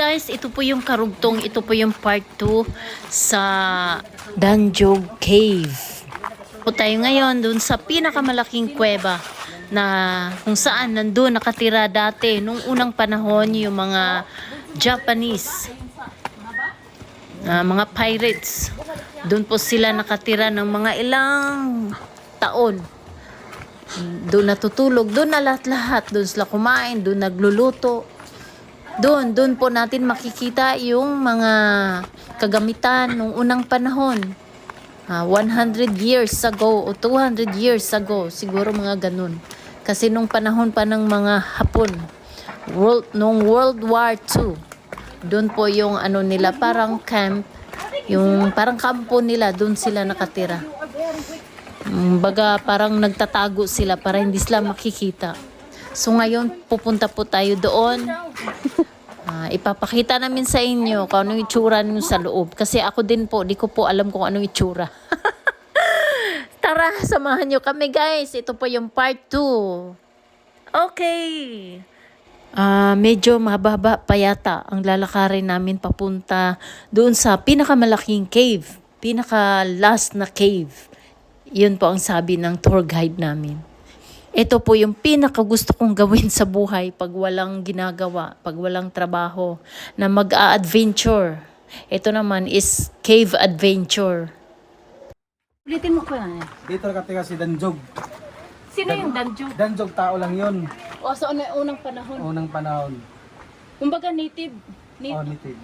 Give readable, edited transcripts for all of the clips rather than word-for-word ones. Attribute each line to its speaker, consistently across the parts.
Speaker 1: guys, ito po yung karugtong, ito po yung part 2 sa Danjog Cave. Po tayo ngayon dun sa pinakamalaking kuweba na kung saan nandun nakatira dati nung unang panahon yung mga Japanese, mga pirates. Doon po sila nakatira ng mga ilang taon. Doon natutulog, doon na lahat-lahat, doon sila kumain, doon nagluluto. Doon po natin makikita yung mga kagamitan nung unang panahon. 100 years ago o 200 years ago, siguro mga ganun. Kasi nung panahon pa ng mga Hapon, nung World War II, doon po yung ano nila, parang camp, yung parang kampo nila, doon sila nakatira. Baga parang nagtatago sila para hindi sila makikita. So ngayon pupunta po tayo doon. Ipapakita namin sa inyo kung anong itsura nyo sa loob. Kasi ako din po, di ko po alam kung anong itsura. Tara, samahan nyo kami guys. Ito po yung part 2. Okay. Medyo mababa pa yata ang lalakarin namin papunta doon sa pinakamalaking cave. Pinaka-last na cave. Yun po ang sabi ng tour guide namin. Ito po yung pinakagusto kong gawin sa buhay pag walang ginagawa, pag walang trabaho, na mag-a-adventure. Ito naman is cave adventure.
Speaker 2: Ulitin mo ko yan.
Speaker 3: Dito nakatira si Danjog.
Speaker 2: Sino yung Danjog?
Speaker 3: Danjog tao lang yun.
Speaker 2: O sa unang panahon.
Speaker 3: Unang panahon.
Speaker 2: Kumbaga native.
Speaker 3: Oh, native.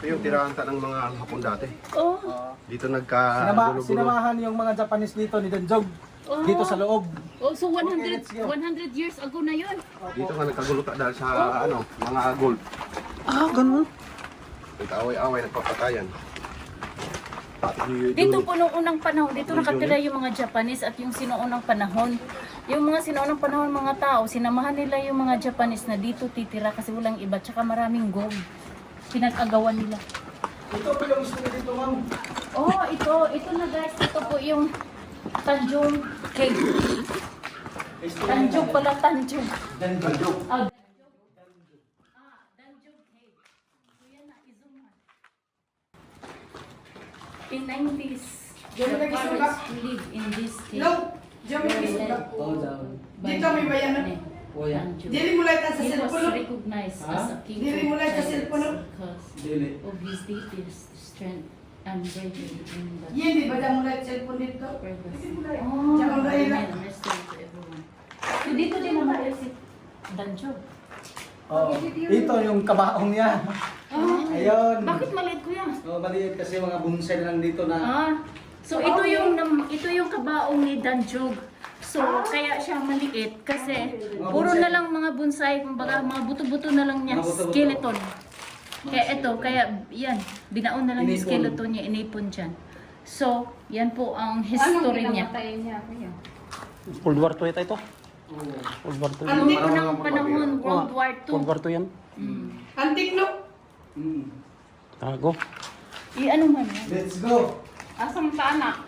Speaker 4: Ito yung tirahan ng mga Hapon dati.
Speaker 2: Oh.
Speaker 4: Dito nagka-gulo-gulo.
Speaker 3: Sinamahan yung mga Japanese dito ni Danjog. Dito sa loob.
Speaker 2: Oh, so 100
Speaker 3: let's go.
Speaker 2: 100 years ago na yun.
Speaker 4: Dito nga nagkagulo dahil sa mga gold.
Speaker 3: Ganun.
Speaker 4: Nag-away-away, nagpapatayan.
Speaker 2: Dito po nung unang panahon, dito nakatira yung mga Japanese at yung sinuunang panahon. Yung mga sinuunang panahon mga tao, sinamahan nila yung mga Japanese na dito titira kasi walang iba, tsaka maraming gold. Pinag-agawan nila.
Speaker 3: Ito po yung story dito, ma'am.
Speaker 2: Oh, ito na guys, ito po yung Tanjung Cave. Tanjung pala, Tanjung.
Speaker 3: Danjog.
Speaker 2: Ah, Danjung Cave. So yan na, i-zoom mo. In 90s, Japanese live in this cave.
Speaker 5: No, diyan may isuka. Dito may bayanan.
Speaker 2: Tanjung.
Speaker 5: Dili mo lang sa
Speaker 2: He was
Speaker 5: cellphone.
Speaker 2: recognized as a king
Speaker 5: Dili mo lang sa cellphone.
Speaker 2: because
Speaker 3: Dili.
Speaker 2: of his deities, strength, and bravery in the
Speaker 5: Yan, di ba dyan mo lang cellphone dito?
Speaker 2: purpose.
Speaker 5: Dili mo lang.
Speaker 2: Oh,
Speaker 5: Diyan ang dahil
Speaker 2: amen. Mystery to everyone. So dito din naman si Danjog.
Speaker 3: Oh, ito yung kabaong niya.
Speaker 2: Ah,
Speaker 3: Ayun.
Speaker 2: bakit maliit ko yan?
Speaker 3: Oh, maliit kasi mga bonsai lang dito na.
Speaker 2: So ito yung kabaong ni Danjog. So kaya siya maliit kasi puro na lang mga bonsai, kumbaga mga buto-buto na lang niya,
Speaker 3: Mga buto-buto.
Speaker 2: skeleton. Kaya yan, binaon na lang yung
Speaker 3: Inipon.
Speaker 2: skeleton niya, inipon dyan. So, yan po ang history niya.
Speaker 6: World War II ito. World War II.
Speaker 2: Nung unang panahon, World War
Speaker 6: World War
Speaker 2: II.
Speaker 6: II yan.
Speaker 5: Antik no?
Speaker 6: Tago.
Speaker 2: I-ano man yan?
Speaker 3: Let's go.
Speaker 2: Asang taanak?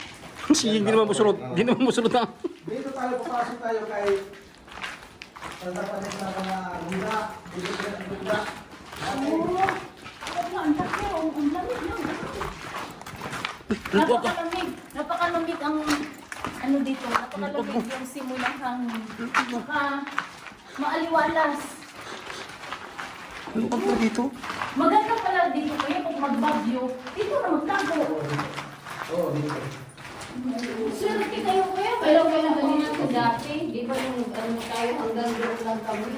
Speaker 6: Sige, hindi naman musunod. Hindi naman musunod na.
Speaker 3: Dito tayo, papasok tayo kay sa Japanese na mga gula. Dito sila ang gula.
Speaker 2: Ang laki, ang lamig lang. Napakalamig ang ano dito, napakalamig yung simulang hangin. Saka maaliwalas.
Speaker 6: Ano pa ba dito?
Speaker 2: Maganda pala dito kaya pag magbagyo, dito na magtago.
Speaker 3: Oh, dito.
Speaker 2: Swerte kayo kaya.
Speaker 7: Pero kailan kanina ko dati, di ba yung ano tayo hanggang doon lang kami?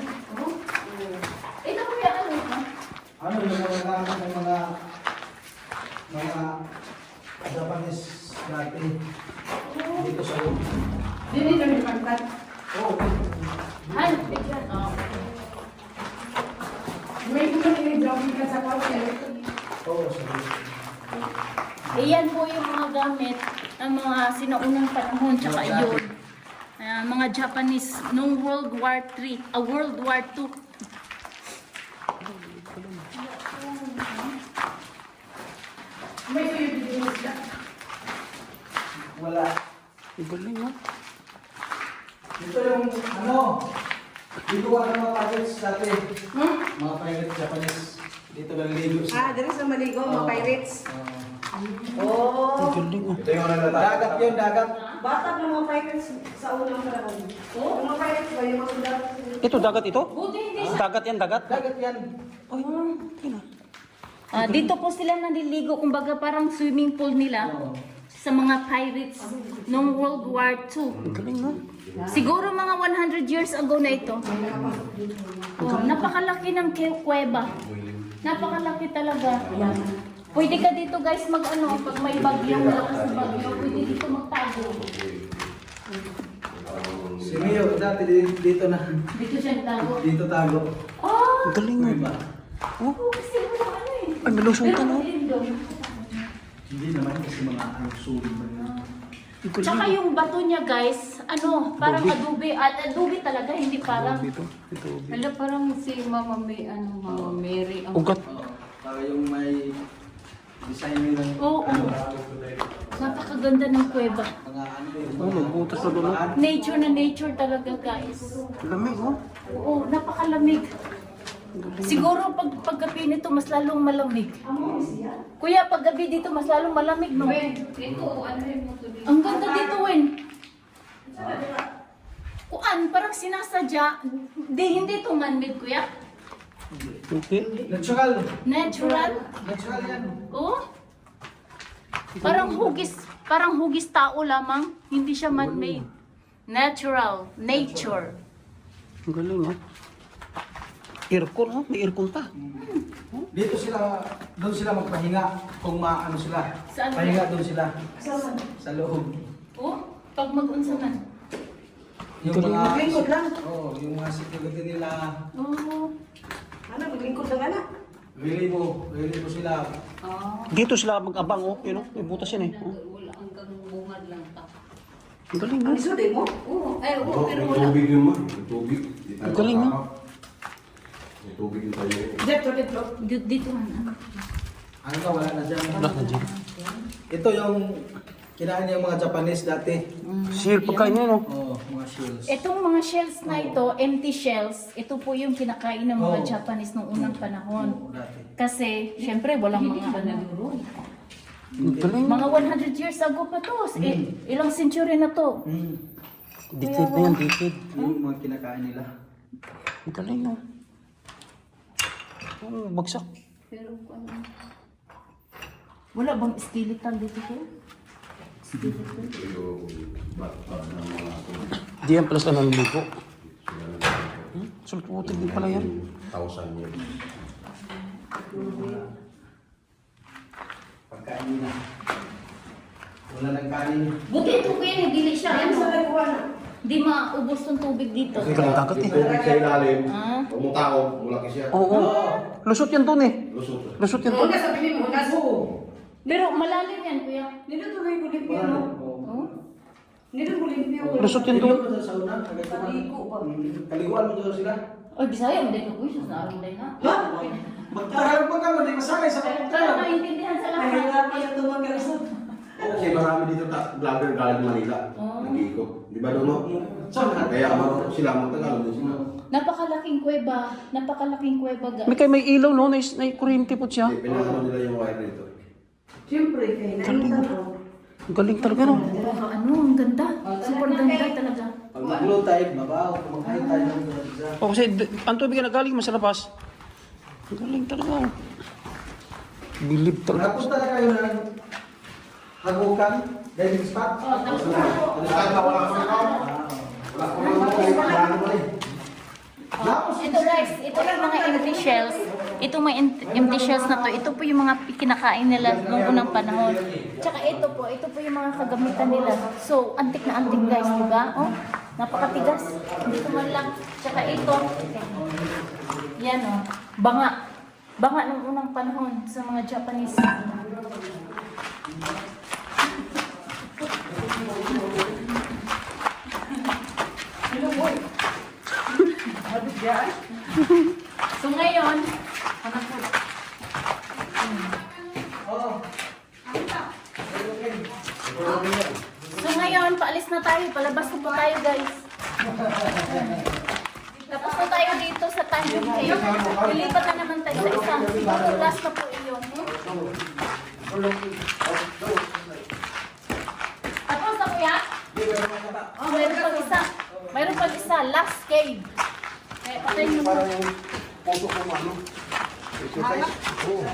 Speaker 2: Ito kaya ano?
Speaker 3: Ano yung mga Japanese dati dito sa loob.
Speaker 5: Dili kami pagkat.
Speaker 3: Oh,
Speaker 2: Ay, picture. Oh.
Speaker 5: May jogging ka sa kawal.
Speaker 3: oh, sorry.
Speaker 2: Iyan po yung mga gamit ng mga sinaunang panahon tsaka yun. Mga Japanese nung World War III, World War II.
Speaker 5: May tuyo dito sila.
Speaker 3: Wala.
Speaker 6: Igaling mo.
Speaker 3: Ito yung ano, dito ang mga pirates dati. Mga pirates Japanese. Dito naliligo sila.
Speaker 5: Ah, dali sa maligo, mga pirates.
Speaker 6: Ang galing oh.
Speaker 4: Ito yung ano
Speaker 3: Dagat yun, dagat.
Speaker 5: Bata ng mga pirates sa unang panahon. Yung mga pirates ba, yung mga dagat.
Speaker 6: Ito, dagat ito?
Speaker 2: Buti hindi.
Speaker 6: Dagat yan, dagat?
Speaker 3: Dagat yan.
Speaker 6: Ay, tina.
Speaker 2: Dito po sila naliligo, kumbaga parang swimming pool nila sa mga pirates noong World War II.
Speaker 6: Ang galing no?
Speaker 2: Siguro mga 100 years ago na ito. Napakalaki ng kuweba. Napakalaki talaga. Pwede ka dito guys mag-ano, pag may bagyo, malakas na bagyo, pwede dito magtago.
Speaker 3: Si Mio, dati dito na.
Speaker 2: Dito siya nagtago.
Speaker 3: Dito tago.
Speaker 2: Oh!
Speaker 6: Ang galing
Speaker 3: May
Speaker 6: no?
Speaker 3: ba?
Speaker 6: Oh,
Speaker 2: Kasi wala ano eh.
Speaker 6: ang nalusong ka no?
Speaker 2: malilim doon.
Speaker 3: Hindi naman kasi mga suri ba yun.
Speaker 6: Ang galing.
Speaker 2: Tsaka yung bato niya guys, ano, parang adobe, adobe talaga, hindi parang,
Speaker 6: Ito, ito.
Speaker 7: Hala, parang si Mama May, Mama Mary. Ang
Speaker 6: Ugat.
Speaker 3: Para yung may design nila.
Speaker 2: oo, napakaganda ng kuweba.
Speaker 3: Mga ano yun.
Speaker 6: Oh, nagbutas na doon. oh.
Speaker 2: Nature na nature talaga guys.
Speaker 6: Lamig oh.
Speaker 2: Oo, napakalamig. Siguro paggabi nito mas lalong malamig. Kuya, paggabi dito mas lalong malamig, no?
Speaker 7: Ito, ano rin mo to dito?
Speaker 2: Ang ganda dito, Wen. Kuan, parang sinasadya. Hindi ito man-made, kuya.
Speaker 6: Okay.
Speaker 3: Natural.
Speaker 2: Natural.
Speaker 3: Natural yan.
Speaker 2: Oo. Parang hugis tao lamang. Hindi siya man-made. Natural. Nature.
Speaker 6: Ang galing oh. Aircon oh, may aircon pa.
Speaker 3: Dito sila, doon sila magpahinga kung maano sila.
Speaker 2: Saan?
Speaker 3: Pahinga doon sila. Sa loob.
Speaker 2: Oo. Pag mag-unsa man.
Speaker 3: Yung
Speaker 6: Galing.
Speaker 3: mga...
Speaker 5: Maglingkod lang.
Speaker 3: Oo, yung mga security nila.
Speaker 2: Oo.
Speaker 5: Ano, maglingkod lang anak.
Speaker 3: Relibo sila.
Speaker 6: Dito sila mag-abang oh, yun oh, may butas yan eh. Oh.
Speaker 7: Wala hanggang bungad lang ta.
Speaker 6: Ang galing
Speaker 5: Ang
Speaker 6: oh.
Speaker 5: isuday mo?
Speaker 7: Oo, pero wala.
Speaker 4: tubig yun ma. May tubig. Di tayo
Speaker 6: Ang galing, no?
Speaker 4: makakap. May tubig yung tayo.
Speaker 5: Dito, dito.
Speaker 2: Dito man.
Speaker 3: Ano ka, wala na dyan.
Speaker 6: Wala na dyan.
Speaker 3: Ito yung kinain niya yung mga Japanese dati.
Speaker 6: Seal pagkain yan oh.
Speaker 3: Oo, mga shells.
Speaker 2: Itong mga shells na ito, empty shells, ito po yung kinakain ng mga
Speaker 3: Oo.
Speaker 2: Japanese noong unang panahon.
Speaker 3: Oo, dati.
Speaker 2: Kasi, syempre, walang mga ano.
Speaker 6: Ang galing.
Speaker 2: Mga 100 years ago pa to. Ilang century na to.
Speaker 6: Decade na yan, decade.
Speaker 3: Yung mga kinakain nila.
Speaker 6: Ang galing oh. Oh, bagsak.
Speaker 7: Pero ano,
Speaker 2: Wala bang skeleton dito ko?
Speaker 6: Di yan pala sa nanligo. Sulputin din pala yan.
Speaker 4: 1,000 yun.
Speaker 3: Pagkain nila. Wala nang kanin.
Speaker 2: Buti ito ko yan, hindi siya.
Speaker 5: Ano sa
Speaker 2: Ano,
Speaker 5: nagkuha na?
Speaker 2: di maubos ng tubig dito.
Speaker 4: Kasi
Speaker 6: Galing dagat eh.
Speaker 4: yung tubig sa ilalim,
Speaker 2: Ah.
Speaker 4: umutao, malaki siya.
Speaker 6: Oo. Lusot yan doon eh.
Speaker 4: Lusot.
Speaker 6: Lusot yan doon.
Speaker 5: Huwag ka sabihin mo, unas.
Speaker 2: Pero malalim yan, kuya.
Speaker 5: Dito tuloy ko limpyo, no?
Speaker 2: Oh?
Speaker 5: Dito ko limpyo.
Speaker 6: Lusot yan doon.
Speaker 3: Dito sa sauna,
Speaker 5: Paligo pa.
Speaker 3: kaliguan mo doon sila.
Speaker 2: Ay, Bisaya, hindi ko kuya. Sa akin din na.
Speaker 3: Ha? Magtagalog pa ka, hindi masakay sa
Speaker 2: Para
Speaker 3: pagtagalog.
Speaker 2: maintindihan sa
Speaker 5: Ay,
Speaker 2: lahat.
Speaker 5: nga pa yung tumanggalasot.
Speaker 4: Kasi marami dito vlogger galing Manila. Nag-iikot. Di ba doon mo? Kaya sila magtagalog din sila.
Speaker 2: Napakalaking kuweba. Napakalaking kuweba, guys.
Speaker 6: May kayo may ilaw no, na kuryente po siya.
Speaker 4: Kasi pinakano nila yung wire dito.
Speaker 5: Siyempre, kayo naitan ko.
Speaker 6: Ang galing talaga no.
Speaker 2: Ano, ang ganda. Super ganda talaga.
Speaker 3: Pag mag-low tide, mabaho. Pag high tide,
Speaker 6: O kasi ang tubig na galing mas sa labas. Ang galing talaga oh. Bilib talaga.
Speaker 3: Napunta na kayo ng Hagukan, diving spot.
Speaker 2: Ito guys, ito yung mga empty shells. Itong mga empty shells na to, ito po yung mga kinakain nila noong unang panahon. Tsaka ito po yung mga kagamitan nila. So, antik na antik guys, di ba? Oh, napakatigas. Hindi ko man lang. Tsaka ito, yan oh, banga. Banga noong unang panahon sa mga Japanese. So ngayon, anak ko. So ngayon, paalis na tayo. Palabas na po tayo, guys. Tapos Tapos na tayo dito sa Tanjung Cave. Lilipat na naman tayo sa isa. Siguro last na po iyon. Tapos na kuya? Oh, mayroon pang isa. Mayroon pang isa. Last cave. Eh, patay mo.
Speaker 4: Parang yung puso ko ano. Exercise. Oo.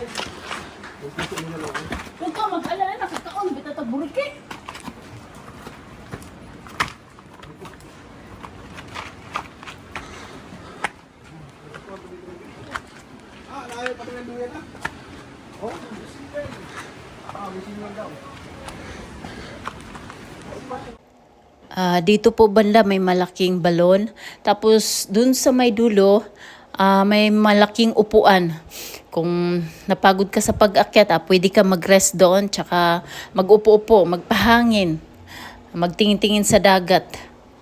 Speaker 2: Huwag ka mag-alala. Nakakaon. Bita ito burike.
Speaker 3: Ayaw pa rin duyan na. Oh, bising lang daw.
Speaker 1: Dito po banda may malaking balon. Tapos dun sa may dulo, may malaking upuan. Kung napagod ka sa pag-akyat, pwede ka mag-rest doon. Tsaka mag-upo-upo, magpahangin, magtingin-tingin sa dagat.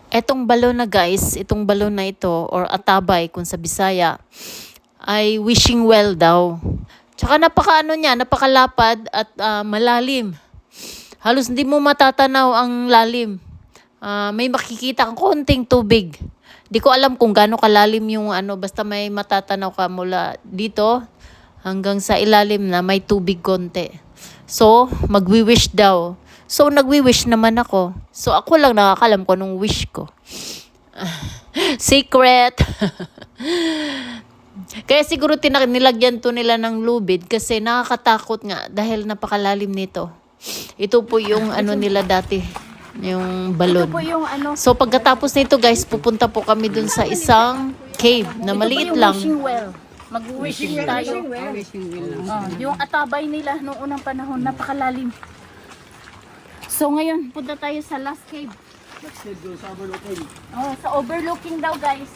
Speaker 1: Etong balon na guys, itong balon na ito, or atabay kung sa Bisaya, ay wishing well daw. Tsaka napakalapad at malalim. Halos hindi mo matatanaw ang lalim. May makikita kang konting tubig. Di ko alam kung gaano kalalim yung basta may matatanaw ka mula dito hanggang sa ilalim na may tubig konti. So, magwi-wish daw. So, nagwi-wish naman ako. So, ako lang nakakalam ko nung wish ko. Secret! Kaya siguro nilagyan to nila ng lubid kasi nakakatakot nga dahil napakalalim nito. Ito po yung nila dati, yung balon.
Speaker 2: Ito po yung
Speaker 1: So pagkatapos nito guys, pupunta po kami dun sa isang cave na maliit
Speaker 2: ito po yung
Speaker 1: lang.
Speaker 2: wishing well. Mag-wish tayo. Yung atabay nila noong unang panahon, napakalalim. So ngayon, punta tayo sa last cave.
Speaker 3: Sa overlooking.
Speaker 2: Oh, sa overlooking daw guys.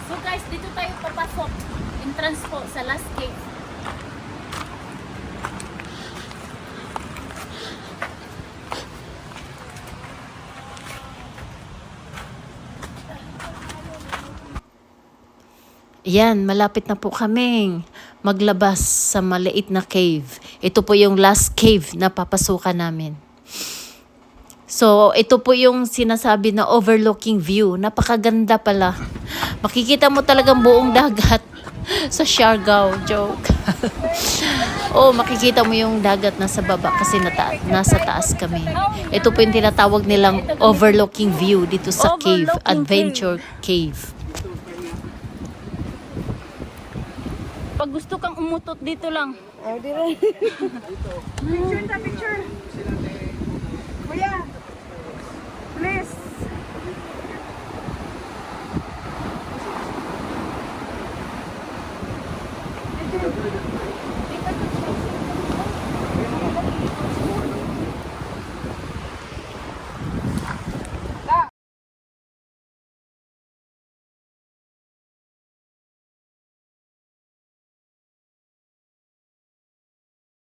Speaker 2: So guys, dito tayo papasok. Entrance po sa last cave.
Speaker 1: Yan, malapit na po kaming maglabas sa maliit na cave. Ito po yung last cave na papasukan namin. So, ito po yung sinasabi na overlooking view. Napakaganda pala. Makikita mo talagang buong dagat sa Siargao. Joke. Makikita mo yung dagat nasa baba kasi nasa taas kami. Ito po yung tinatawag nilang overlooking view dito sa cave.
Speaker 2: Overlooking
Speaker 1: Adventure cave.
Speaker 2: Pag gusto kang umutot dito lang.
Speaker 5: Picture. Kuya,